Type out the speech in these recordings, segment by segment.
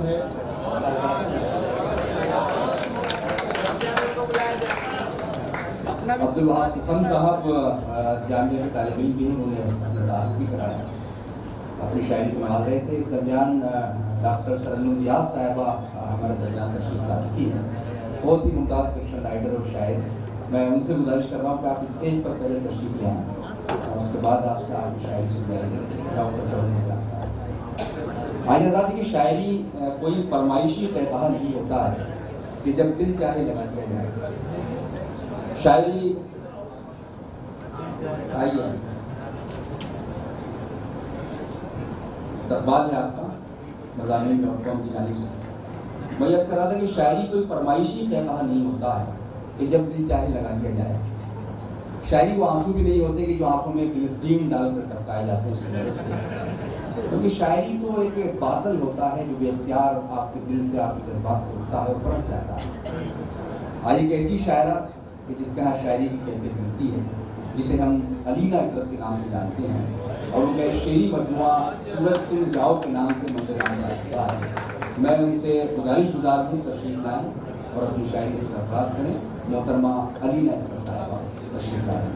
है। अब्दुल वहाब सुखन साहब जामिया के तालिब इल्म भी हैं, उन्होंने अपना दास भी कराया, अपनी शायरी संभाल रहे थे। इस दरमियान डॉक्टर तरन्नुम रियाज साहिबा हमारे दरमियान तशरीफ ला चुकी हैं, बहुत ही मुमताज़ फिक्शन राइटर और शायर। मैं उनसे गुजारिश कर रहा हूँ कि आप स्टेज पर पहले तशरीफ ले आएँ और उसके बाद आपसे आपकी शायरी सुन जाएगी। डॉक्टर तरन्नुम रियाज साहब। आज आज़ादी की शायरी कोई फरमाइशी तहता नहीं होता है कि जब दिल चाहे लगा दिया जाए। शायरी आइए, इस्तक़बाल है आपका मज़ामीन में हुक्म की जानिब से। मैं यह कह रहा था कि शायरी कोई फरमाइशी तहता नहीं होता है कि जब दिल चाहे लगा दिया जाए। शायरी वो आंसू भी नहीं होते कि जो आंखों में ग्लिसरीन डालकर टपकाए जाते हैं उसकी वजह से, क्योंकि शायरी तो एक बादल होता है जो बेख्तियार आपके दिल से, आपके जज्बात से उठता है और बरस जाता है। आज एक ऐसी शायरा कि जिसके यहाँ शायरी की कैफियत मिलती है, जिसे हम अलीना इकरत के नाम से जानते हैं, और उनका शेरी मजमुआ सूरज तुम जाओ के नाम से मंजराना रखता है। मैं उनसे गुजारिश गुजार हूँ तशरीफ लाएँ और अपनी शायरी से सरफराज करें। मोहतरमा अलीना इकरत साहिबा तशरीफ लाएँ।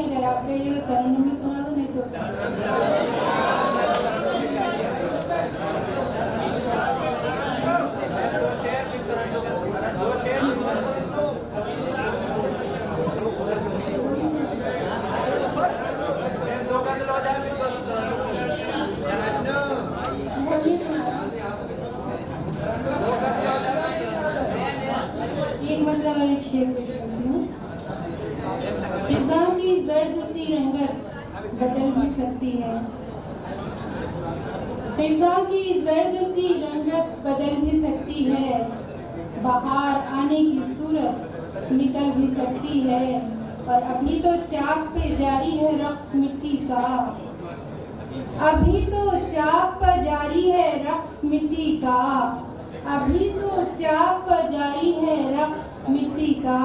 अगर आपके लिए तरन्नुम में सुना दो, नहीं तो एक मतलब और एक शेर पेश करती हूँ। फिजा की जर्द सी रंगत बदल भी सकती है, फिजा की जर्द सी रंगत बदल भी सकती है, बाहर आने की सूरत निकल भी सकती है, और अभी तो चाक पे जारी है रक्स मिट्टी का, अभी तो चाक पर जारी है रक्स मिट्टी का, अभी तो चाक पर जारी है रक्स मिट्टी का,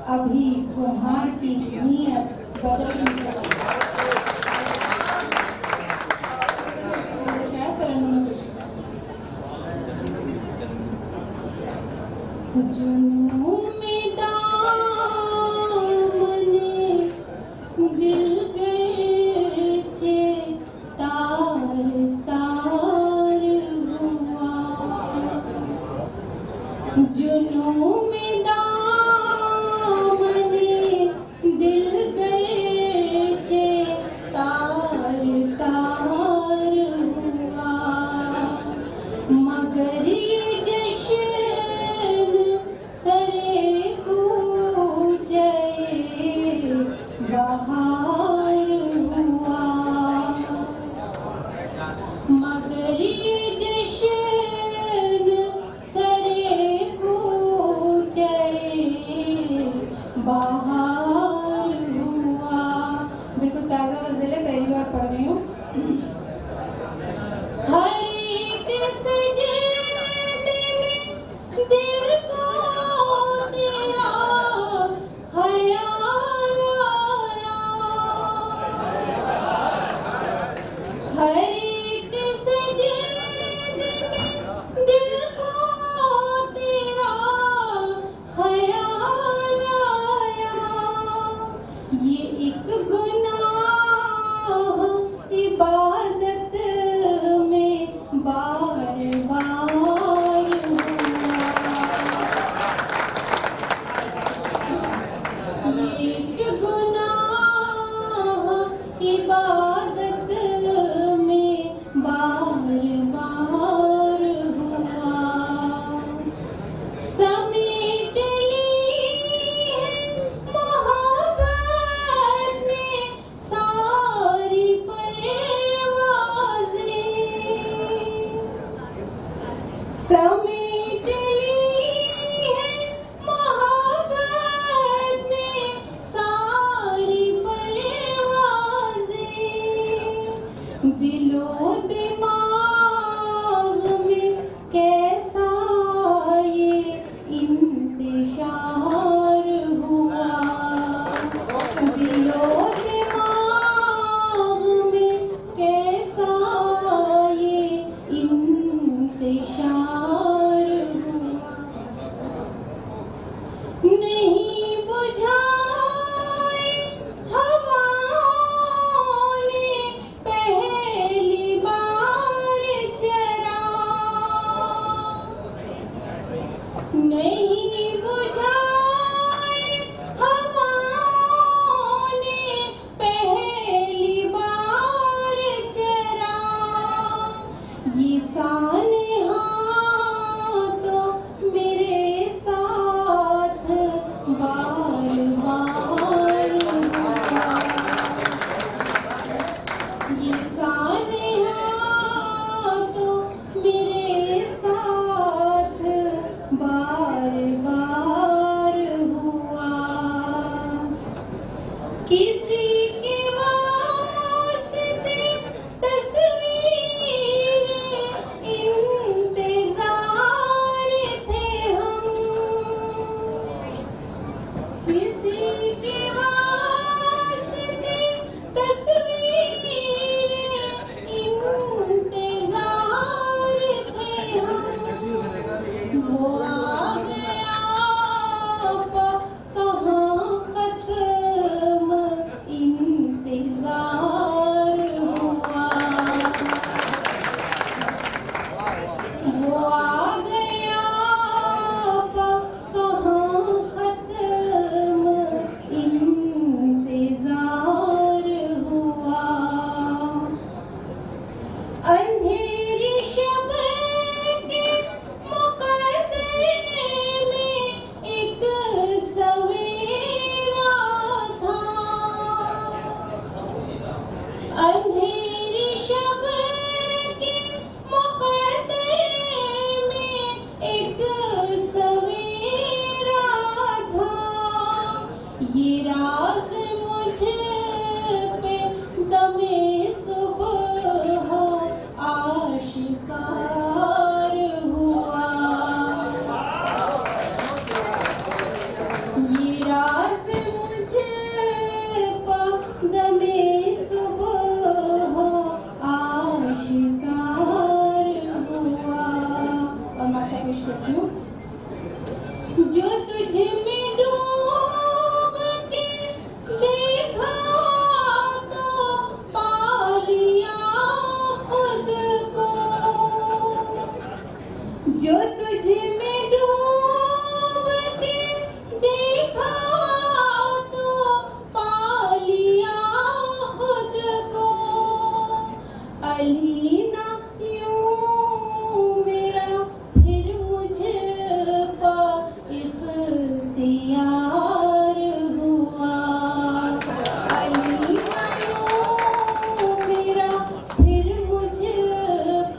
अभी कुम्हार की नीयत बदल भी सकती है। जुनून में दामने दिल गए तार तार हुआ, जुनून में दामने दिल गए तार तार हुआ, मगर ये जश्न सरे कूचे बहार हुआ, मगर ये जश्न सरे कूचे बहार हुआ। बिल्कुल ताज़ा गज़ल है, पहली बार पढ़ रही हूँ। हर एक सजदे में दिल को तेरा ख्याल आया, हर एक सजदे में दिल को तेरा ख्याल आया, ये एक गुनाह इबादत में बार बार हुआ, ये एक गुनाह इबादत में बार बार हुआ, समेट ली है मोहब्बत ने सारी परवाज़ें, समेट ली है मोहब्बत ने सारी परवाज़ें, दिलो दिमाग जो तुझ में डूब के देखा तो पा लिया खुद को, अलीना यूं मेरा फिर मुझ पर इख्तियार हुआ, अलीना यूं मेरा फिर मुझ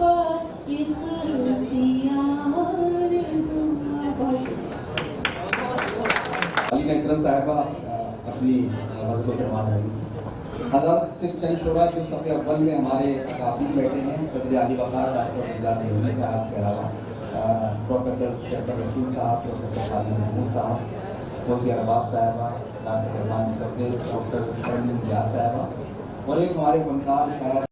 पर इख्तियार हुआ। अली नकरत साहिबा अपनी मज़हबों से नवाज रही। हज़रत सिर्फ चंद शोरा जो सफ़े अव्वल में हमारे काबिल बैठे हैं, सदर आली वक़ार डॉक्टर मिर्ज़ा देवनी साहब के अलावा प्रोफेसर शेखर रसूल साहब, प्रोफेसर खालिद महमूद साहब, फौजिया रबाब साहिबा, डॉक्टर रहमान सफ़े, डॉक्टर नियाज़ साहिबा और एक हमारे फनकार शायर